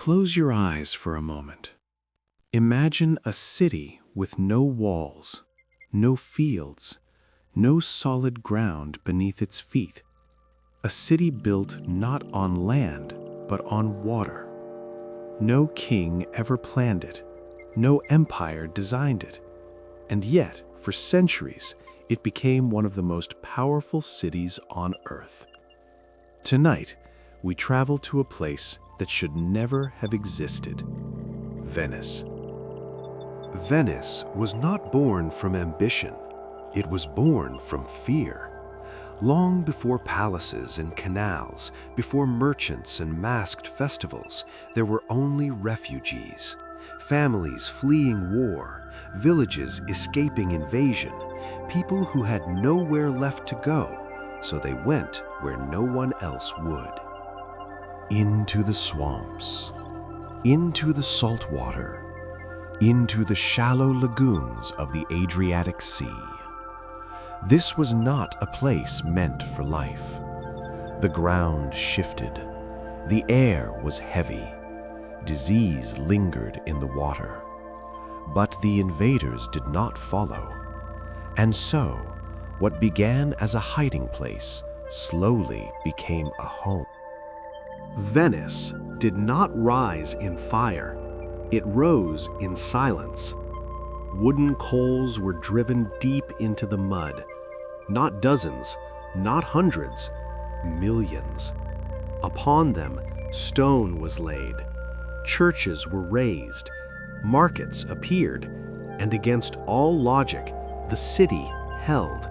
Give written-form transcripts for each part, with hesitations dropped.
Close your eyes for a moment. Imagine a city with no walls, no fields, no solid ground beneath its feet. A city built not on land, but on water. No king ever planned it, no empire designed it, and yet, for centuries, it became one of the most powerful cities on Earth. Tonight, we travel to a place that should never have existed: Venice. Venice was not born from ambition. It was born from fear. Long before palaces and canals, before merchants and masked festivals, there were only refugees. Families fleeing war, villages escaping invasion, people who had nowhere left to go, so they went where no one else would. Into the swamps, into the salt water, into the shallow lagoons of the Adriatic Sea. This was not a place meant for life. The ground shifted. The air was heavy. Disease lingered in the water. But the invaders did not follow. And so, what began as a hiding place slowly became a home. Venice did not rise in fire. It rose in silence. Wooden coals were driven deep into the mud. Not dozens, not hundreds, millions. Upon them, stone was laid. Churches were raised. Markets appeared. And against all logic, the city held.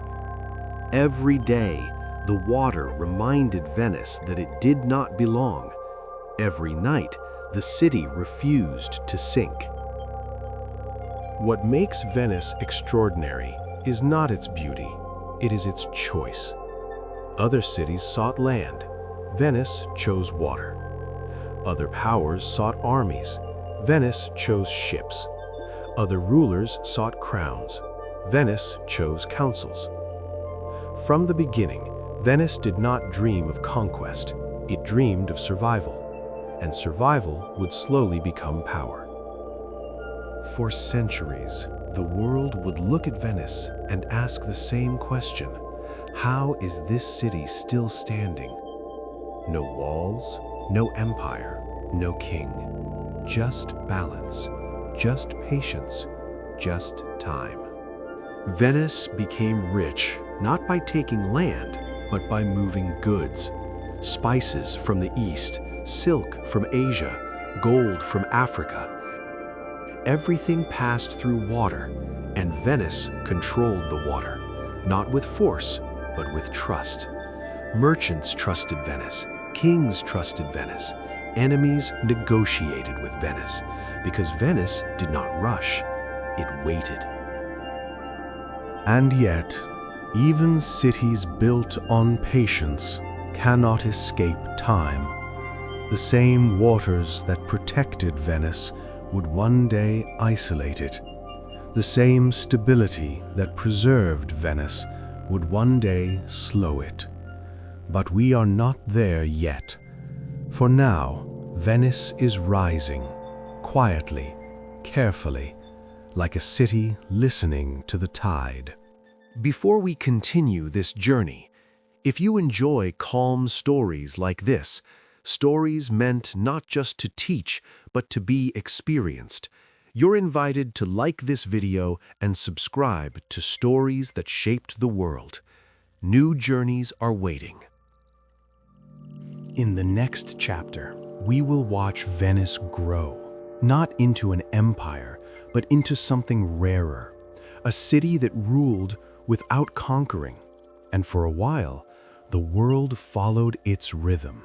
Every day, the water reminded Venice that it did not belong. Every night, the city refused to sink. What makes Venice extraordinary is not its beauty, it is its choice. Other cities sought land. Venice chose water. Other powers sought armies. Venice chose ships. Other rulers sought crowns. Venice chose councils. From the beginning, Venice did not dream of conquest. It dreamed of survival. And survival would slowly become power. For centuries, the world would look at Venice and ask the same question: how is this city still standing? No walls, no empire, no king. Just balance, just patience, just time. Venice became rich not by taking land, but by moving goods. Spices from the east, silk from Asia, gold from Africa. Everything passed through water, and Venice controlled the water, not with force, but with trust. Merchants trusted Venice, kings trusted Venice, enemies negotiated with Venice, because Venice did not rush, it waited. And yet, even cities built on patience cannot escape time. The same waters that protected Venice would one day isolate it. The same stability that preserved Venice would one day slow it. But we are not there yet. For now, Venice is rising, quietly, carefully, like a city listening to the tide. Before we continue this journey, if you enjoy calm stories like this, stories meant not just to teach, but to be experienced, you're invited to like this video and subscribe to Stories That Shaped the World. New journeys are waiting. In the next chapter, we will watch Venice grow, not into an empire, but into something rarer, a city that ruled without conquering, and for a while, the world followed its rhythm.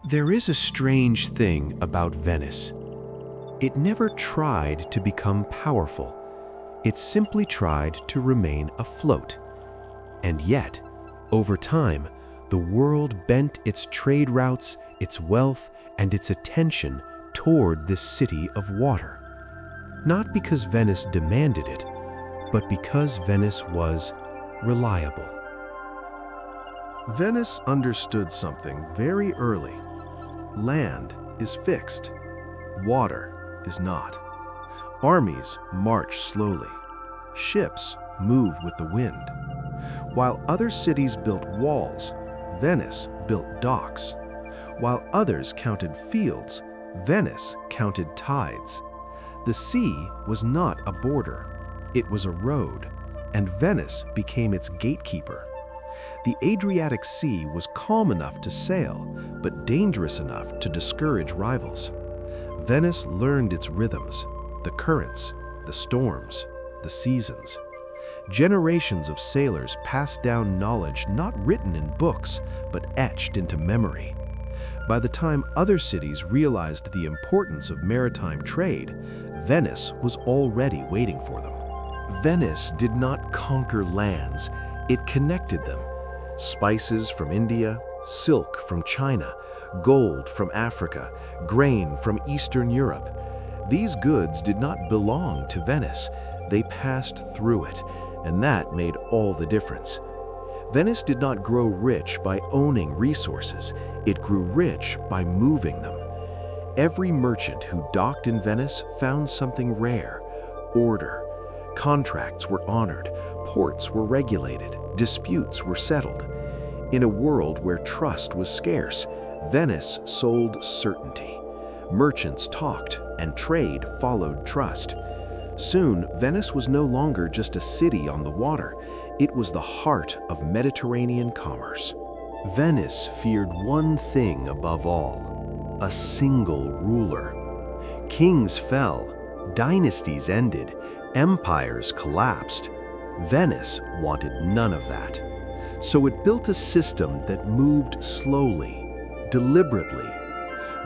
There is a strange thing about Venice. It never tried to become powerful. It simply tried to remain afloat. And yet, over time, the world bent its trade routes, its wealth, and its attention toward this city of water. Not because Venice demanded it, but because Venice was reliable. Venice understood something very early. Land is fixed. Water is not. Armies march slowly. Ships move with the wind. While other cities built walls, Venice built docks. While others counted fields, Venice counted tides. The sea was not a border. It was a road, and Venice became its gatekeeper. The Adriatic Sea was calm enough to sail, but dangerous enough to discourage rivals. Venice learned its rhythms, the currents, the storms, the seasons. Generations of sailors passed down knowledge not written in books, but etched into memory. By the time other cities realized the importance of maritime trade, Venice was already waiting for them. Venice did not conquer lands, it connected them. Spices from India, silk from China, gold from Africa, grain from Eastern Europe. These goods did not belong to Venice, they passed through it, and that made all the difference. Venice did not grow rich by owning resources, it grew rich by moving them. Every merchant who docked in Venice found something rare: order. Contracts were honored, ports were regulated, disputes were settled. In a world where trust was scarce, Venice sold certainty. Merchants talked, and trade followed trust. Soon, Venice was no longer just a city on the water. It was the heart of Mediterranean commerce. Venice feared one thing above all: a single ruler. Kings fell, dynasties ended, empires collapsed. Venice wanted none of that. So it built a system that moved slowly, deliberately.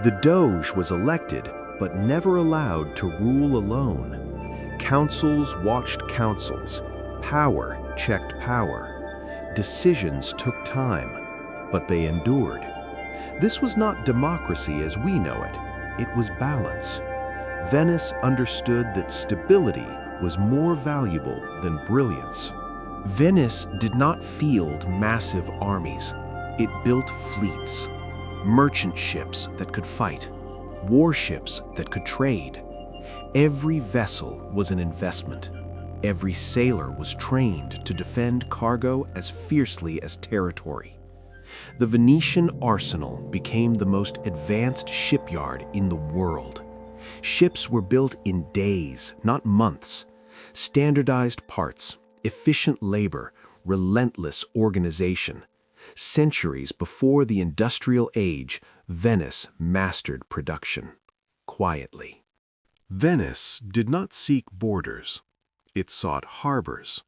The Doge was elected, but never allowed to rule alone. Councils watched councils. Power checked power. Decisions took time, but they endured. This was not democracy as we know it. It was balance. Venice understood that stability was more valuable than brilliance. Venice did not field massive armies. It built fleets, merchant ships that could fight, warships that could trade. Every vessel was an investment. Every sailor was trained to defend cargo as fiercely as territory. The Venetian arsenal became the most advanced shipyard in the world. Ships were built in days, not months. Standardized parts, efficient labor, relentless organization. Centuries before the industrial age, Venice mastered production, quietly. Venice did not seek borders. It sought harbors.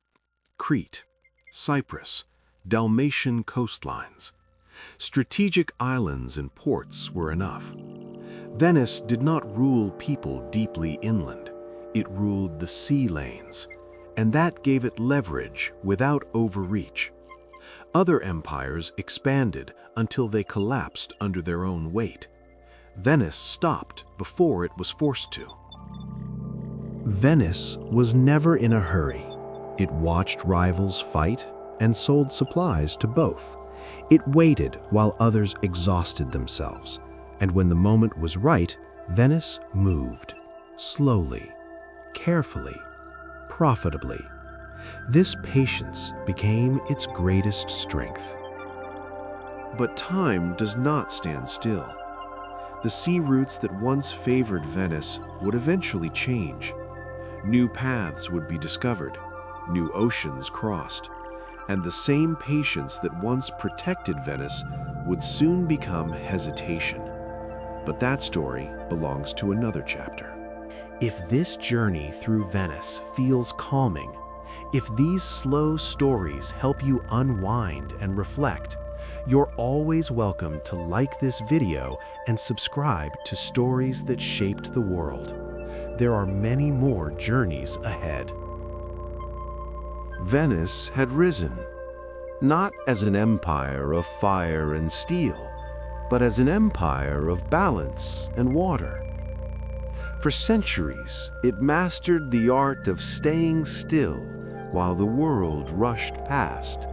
Crete, Cyprus, Dalmatian coastlines. Strategic islands and ports were enough. Venice did not rule people deeply inland. It ruled the sea lanes, and that gave it leverage without overreach. Other empires expanded until they collapsed under their own weight. Venice stopped before it was forced to. Venice was never in a hurry. It watched rivals fight and sold supplies to both. It waited while others exhausted themselves, and when the moment was right, Venice moved, slowly, carefully, profitably. This patience became its greatest strength. But time does not stand still. The sea routes that once favored Venice would eventually change. New paths would be discovered, new oceans crossed, and the same patience that once protected Venice would soon become hesitation. But that story belongs to another chapter. If this journey through Venice feels calming, if these slow stories help you unwind and reflect, you're always welcome to like this video and subscribe to Stories That Shaped the World. There are many more journeys ahead. Venice had risen, not as an empire of fire and steel, but as an empire of balance and water. For centuries, it mastered the art of staying still while the world rushed past.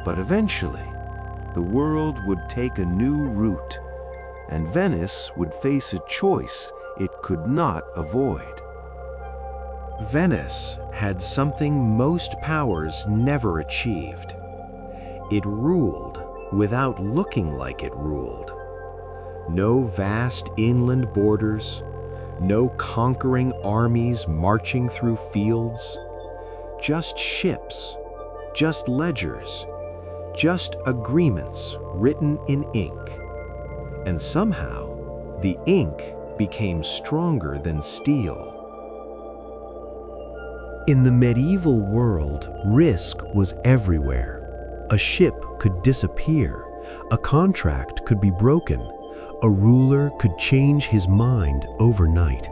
But eventually, the world would take a new route. and Venice would face a choice it could not avoid. Venice had something most powers never achieved. It ruled without looking like it ruled. No vast inland borders, no conquering armies marching through fields, just ships, just ledgers, just agreements written in ink. And somehow, the ink became stronger than steel. In the medieval world, risk was everywhere. A ship could disappear, a contract could be broken, a ruler could change his mind overnight.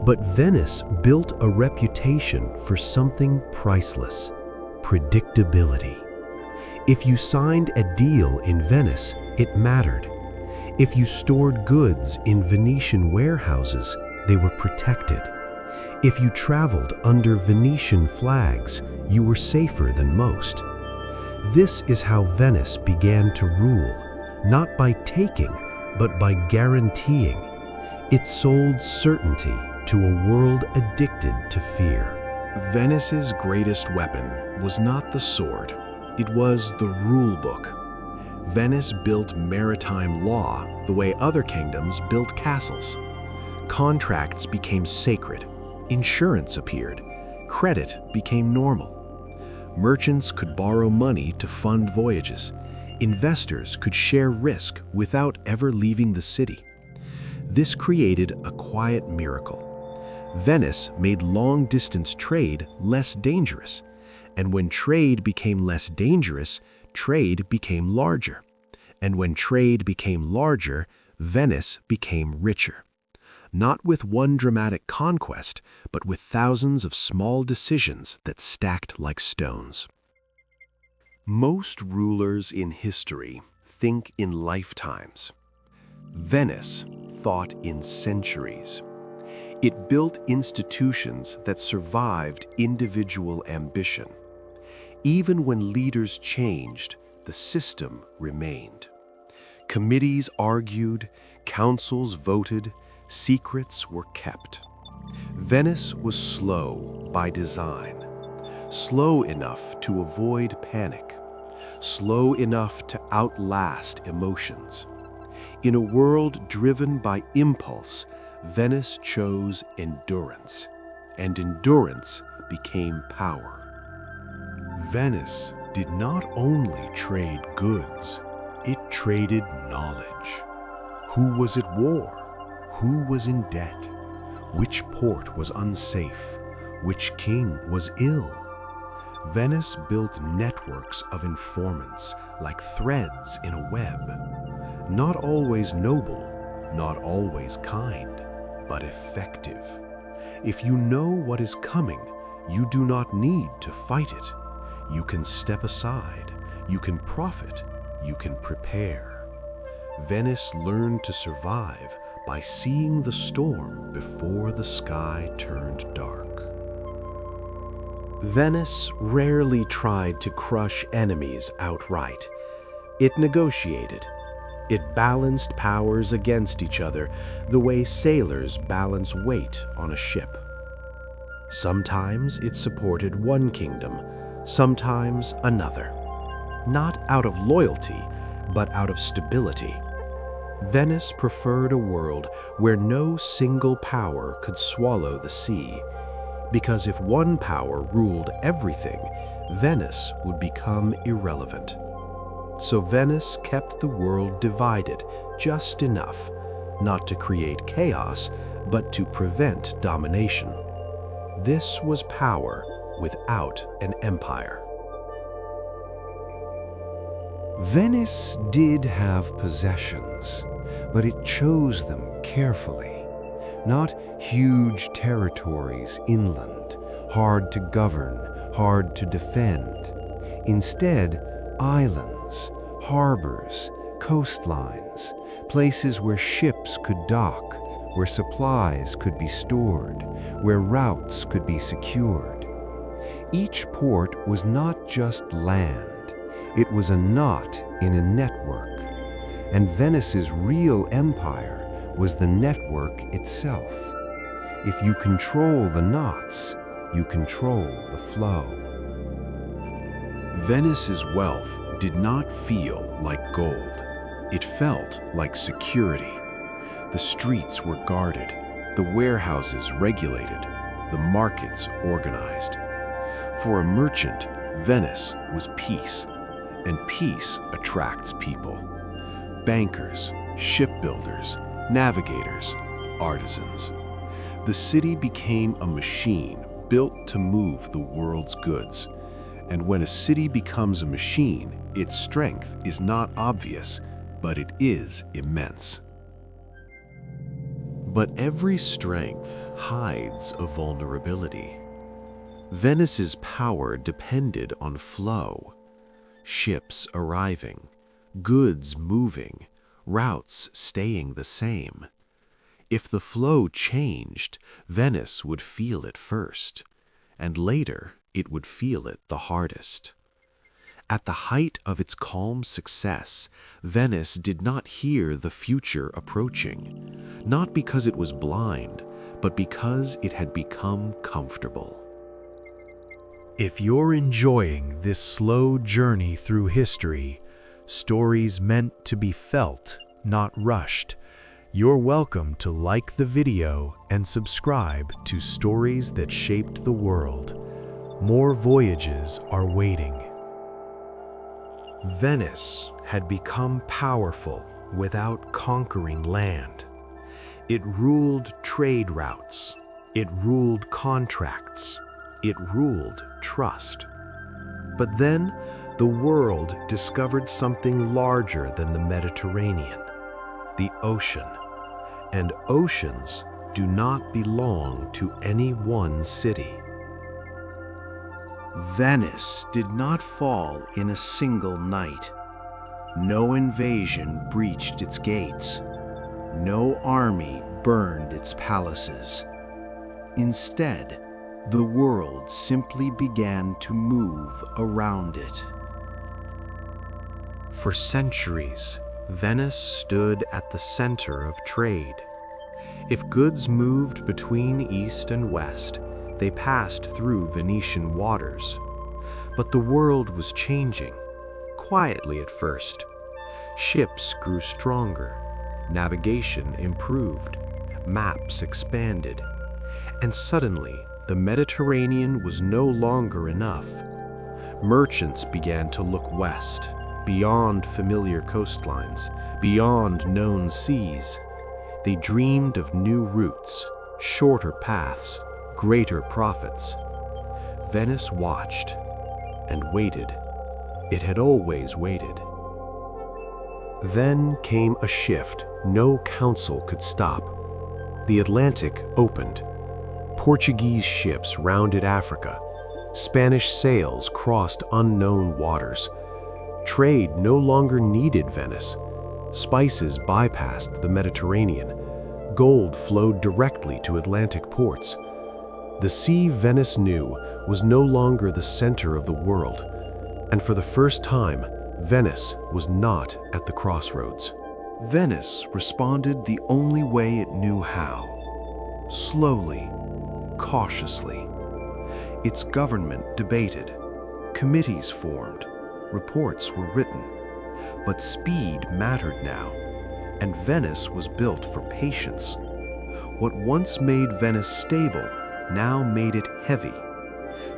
But Venice built a reputation for something priceless: predictability. If you signed a deal in Venice, it mattered. If you stored goods in Venetian warehouses, they were protected. If you traveled under Venetian flags, you were safer than most. This is how Venice began to rule, not by taking, but by guaranteeing. It sold certainty to a world addicted to fear. Venice's greatest weapon was not the sword, it was the rule book. Venice built maritime law the way other kingdoms built castles. Contracts became sacred, insurance appeared, credit became normal. Merchants could borrow money to fund voyages. Investors could share risk without ever leaving the city. This created a quiet miracle. Venice made long-distance trade less dangerous, and when trade became less dangerous, trade became larger. And when trade became larger, Venice became richer. Not with one dramatic conquest, but with thousands of small decisions that stacked like stones. Most rulers in history think in lifetimes. Venice thought in centuries. It built institutions that survived individual ambition. Even when leaders changed, the system remained. Committees argued, councils voted, secrets were kept. Venice was slow by design. Slow enough to avoid panic. Slow enough to outlast emotions. In a world driven by impulse, Venice chose endurance, and endurance became power. Venice did not only trade goods, it traded knowledge. Who was at war? Who was in debt? Which port was unsafe? Which king was ill? Venice built networks of informants like threads in a web. Not always noble, not always kind, but effective. If you know what is coming, you do not need to fight it. You can step aside, you can profit, you can prepare. Venice learned to survive by seeing the storm before the sky turned dark. Venice rarely tried to crush enemies outright. It negotiated. It balanced powers against each other the way sailors balance weight on a ship. Sometimes it supported one kingdom, sometimes another. Not out of loyalty, but out of stability. Venice preferred a world where no single power could swallow the sea, because if one power ruled everything, Venice would become irrelevant. So Venice kept the world divided just enough, not to create chaos, but to prevent domination. This was power without an empire. Venice did have possessions, but it chose them carefully. Not huge territories inland, hard to govern, hard to defend. Instead, islands, harbors, coastlines, places where ships could dock, where supplies could be stored, where routes could be secured. Each port was not just land, it was a knot in a network. and Venice's real empire was the network itself. If you control the knots, you control the flow. Venice's wealth did not feel like gold. It felt like security. The streets were guarded, the warehouses regulated, the markets organized. For a merchant, Venice was peace, and peace attracts people. Bankers, shipbuilders, navigators, artisans. The city became a machine built to move the world's goods. And when a city becomes a machine, its strength is not obvious, but it is immense. But every strength hides a vulnerability. Venice's power depended on flow. Ships arriving, goods moving, routes staying the same. If the flow changed, Venice would feel it first, and later it would feel it the hardest. At the height of its calm success, Venice did not hear the future approaching, not because it was blind, but because it had become comfortable. If you're enjoying this slow journey through history, stories meant to be felt, not rushed, you're welcome to like the video and subscribe to Stories That Shaped the World. More voyages are waiting. Venice had become powerful without conquering land. It ruled trade routes. It ruled contracts. It ruled trust. But then the world discovered something larger than the Mediterranean, the ocean. And oceans do not belong to any one city. Venice did not fall in a single night. No invasion breached its gates. No army burned its palaces. Instead, the world simply began to move around it. For centuries, Venice stood at the center of trade. If goods moved between east and west, they passed through Venetian waters. But the world was changing, quietly at first. Ships grew stronger, navigation improved, maps expanded, and suddenly the Mediterranean was no longer enough. Merchants began to look west, beyond familiar coastlines, beyond known seas. They dreamed of new routes, shorter paths, greater profits. Venice watched and waited. It had always waited. Then came a shift no council could stop. The Atlantic opened. Portuguese ships rounded Africa. Spanish sails crossed unknown waters. Trade no longer needed Venice. Spices bypassed the Mediterranean. Gold flowed directly to Atlantic ports. The sea Venice knew was no longer the center of the world, and for the first time, Venice was not at the crossroads. Venice responded the only way it knew how. Slowly, cautiously. Its government debated. Committees formed. Reports were written. But speed mattered now, and Venice was built for patience. What once made Venice stable now made it heavy.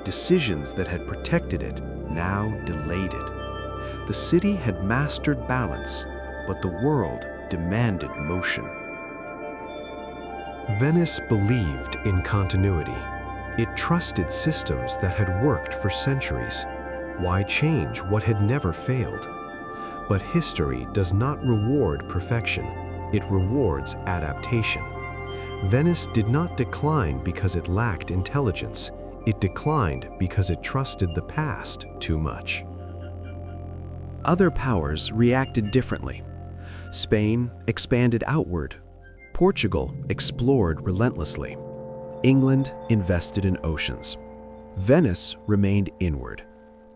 Decisions that had protected it now delayed it. The city had mastered balance, but the world demanded motion. Venice believed in continuity. It trusted systems that had worked for centuries. Why change what had never failed? But history does not reward perfection. It rewards adaptation. Venice did not decline because it lacked intelligence. It declined because it trusted the past too much. Other powers reacted differently. Spain expanded outward. Portugal explored relentlessly. England invested in oceans. Venice remained inward.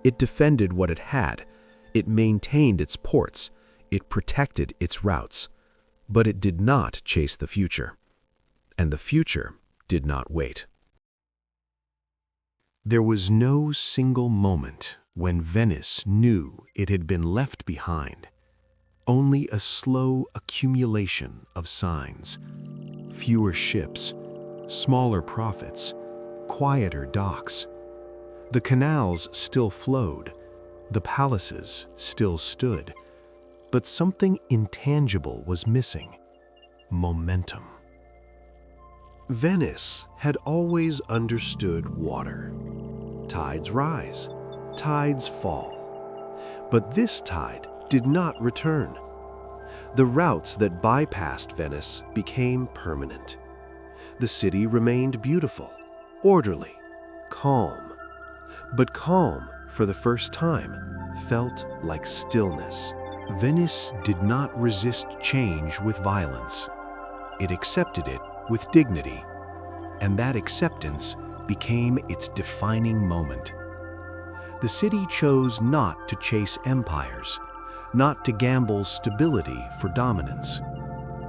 It defended what it had. It maintained its ports. It protected its routes, but it did not chase the future. And the future did not wait. There was no single moment when Venice knew it had been left behind. Only a slow accumulation of signs. Fewer ships, smaller profits, quieter docks. The canals still flowed, the palaces still stood, but something intangible was missing: momentum. Venice had always understood water. Tides rise, tides fall. But this tide did not return. The routes that bypassed Venice became permanent. The city remained beautiful, orderly, calm. But calm, for the first time, felt like stillness. Venice did not resist change with violence. It accepted it with dignity, and that acceptance became its defining moment. The city chose not to chase empires, not to gamble stability for dominance.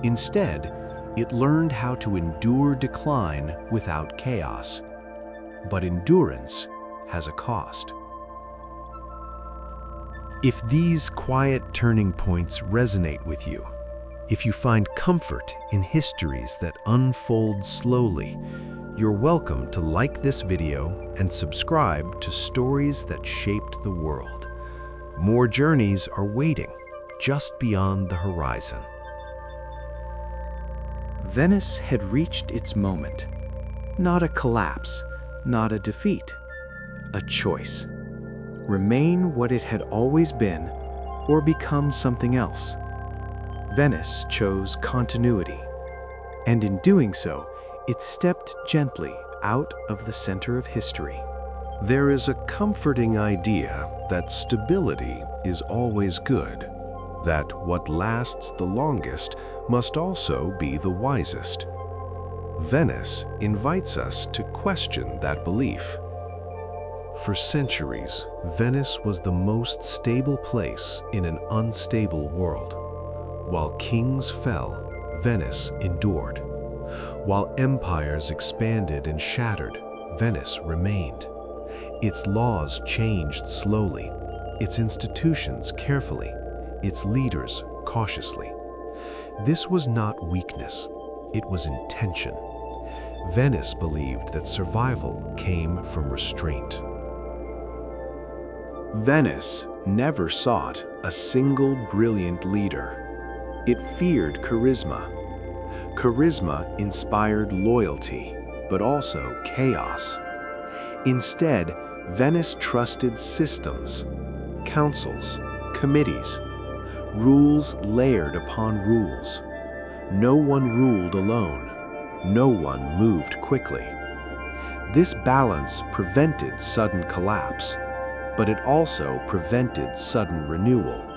Instead, it learned how to endure decline without chaos. But endurance has a cost. If these quiet turning points resonate with you, if you find comfort in histories that unfold slowly, you're welcome to like this video and subscribe to Stories That Shaped the World. More journeys are waiting just beyond the horizon. Venice had reached its moment. Not a collapse, not a defeat. A choice. Remain what it had always been, or become something else. Venice chose continuity, and in doing so, it stepped gently out of the center of history. There is a comforting idea that stability is always good, that what lasts the longest must also be the wisest. Venice invites us to question that belief. For centuries, Venice was the most stable place in an unstable world. While kings fell, Venice endured. While empires expanded and shattered, Venice remained. Its laws changed slowly, its institutions carefully, its leaders cautiously. This was not weakness, it was intention. Venice believed that survival came from restraint. Venice never sought a single brilliant leader. It feared charisma. Charisma inspired loyalty, but also chaos. Instead, Venice trusted systems, councils, committees, rules layered upon rules. No one ruled alone. No one moved quickly. This balance prevented sudden collapse, but it also prevented sudden renewal.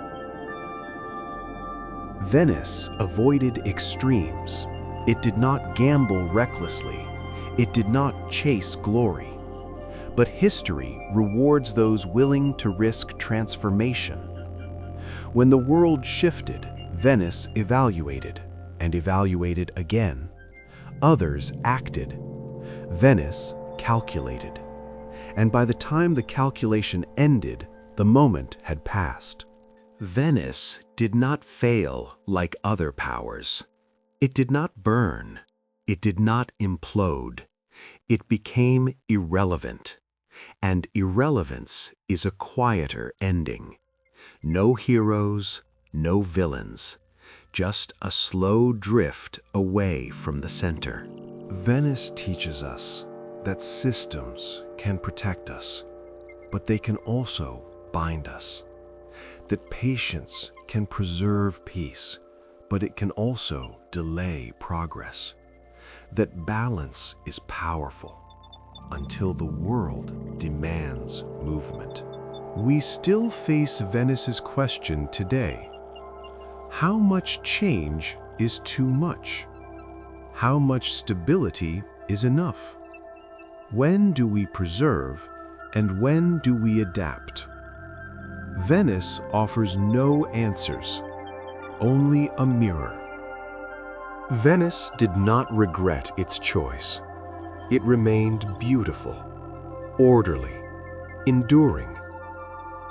Venice avoided extremes. It did not gamble recklessly. It did not chase glory. But history rewards those willing to risk transformation. When the world shifted, Venice evaluated, and evaluated again. Others acted. Venice calculated. And by the time the calculation ended, the moment had passed. Venice did not fail like other powers. It did not burn. It did not implode. It became irrelevant. And irrelevance is a quieter ending. No heroes, no villains. Just a slow drift away from the center. Venice teaches us that systems can protect us, but they can also bind us. That patience can preserve peace, but it can also delay progress. That balance is powerful until the world demands movement. We still face Venice's question today. How much change is too much? How much stability is enough? When do we preserve, and when do we adapt? Venice offers no answers, only a mirror. Venice did not regret its choice. It remained beautiful, orderly, enduring,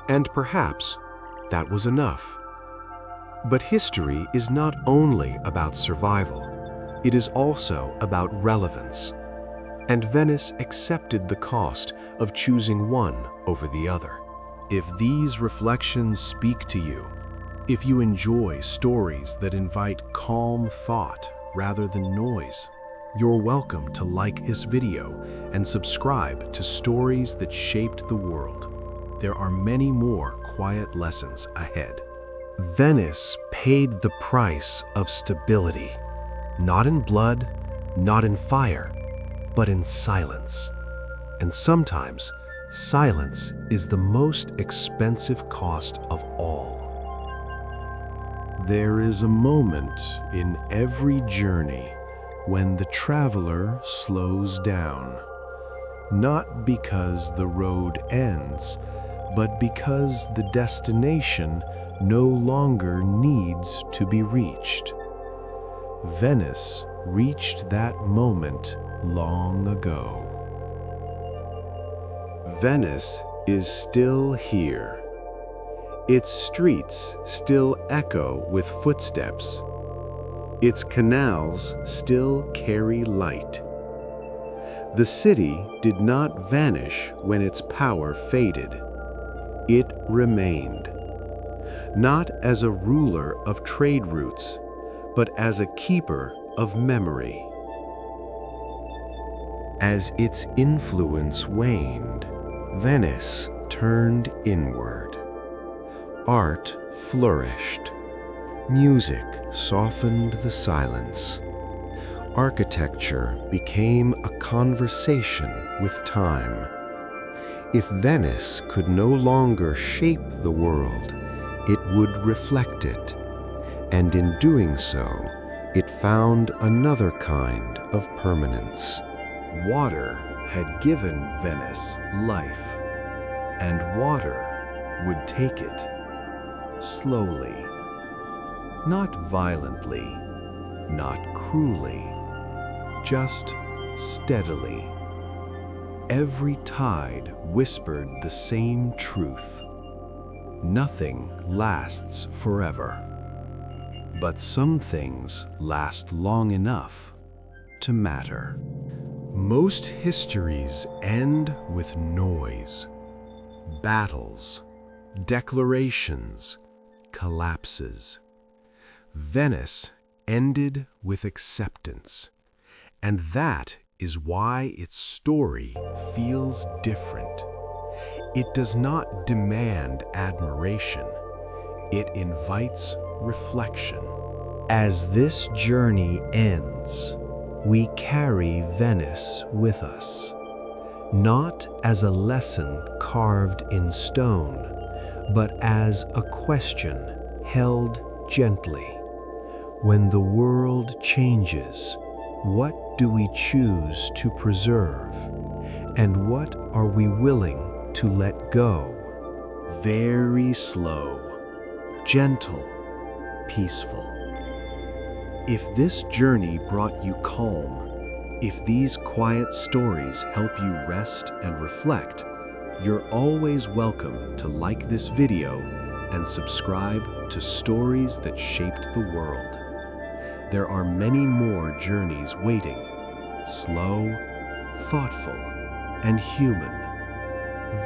and perhaps that was enough. But history is not only about survival, it is also about relevance. And Venice accepted the cost of choosing one over the other. If these reflections speak to you, if you enjoy stories that invite calm thought rather than noise, you're welcome to like this video and subscribe to Stories That Shaped the World. There are many more quiet lessons ahead. Venice paid the price of stability, not in blood, not in fire, but in silence. And sometimes, silence is the most expensive cost of all. There is a moment in every journey when the traveler slows down, not because the road ends, but because the destination no longer needs to be reached. Venice reached that moment long ago. Venice is still here. Its streets still echo with footsteps. Its canals still carry light. The city did not vanish when its power faded. It remained, not as a ruler of trade routes, but as a keeper of memory. As its influence waned, Venice turned inward. Art flourished. Music softened the silence. Architecture became a conversation with time. If Venice could no longer shape the world, it would reflect it. And in doing so, it found another kind of permanence. Water had given Venice life, and water would take it slowly. Not violently, not cruelly, just steadily. Every tide whispered the same truth. Nothing lasts forever. But some things last long enough to matter. Most histories end with noise. Battles, declarations, collapses. Venice ended with acceptance, and that is why its story feels different. It does not demand admiration, it invites reflection. As this journey ends, we carry Venice with us, not as a lesson carved in stone, but as a question held gently. When the world changes, what do we choose to preserve? And what are we willing to let go? Very slow, gentle, peaceful. If this journey brought you calm, if these quiet stories help you rest and reflect, you're always welcome to like this video and subscribe to Stories That Shaped the World. There are many more journeys waiting, slow, thoughtful, and human.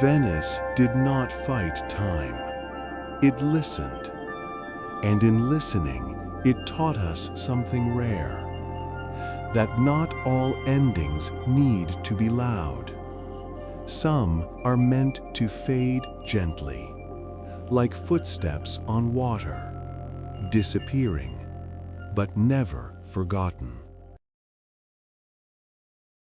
Venice did not fight time. It listened. And in listening, it taught us something rare. That not all endings need to be loud. Some are meant to fade gently, like footsteps on water, disappearing, but never forgotten.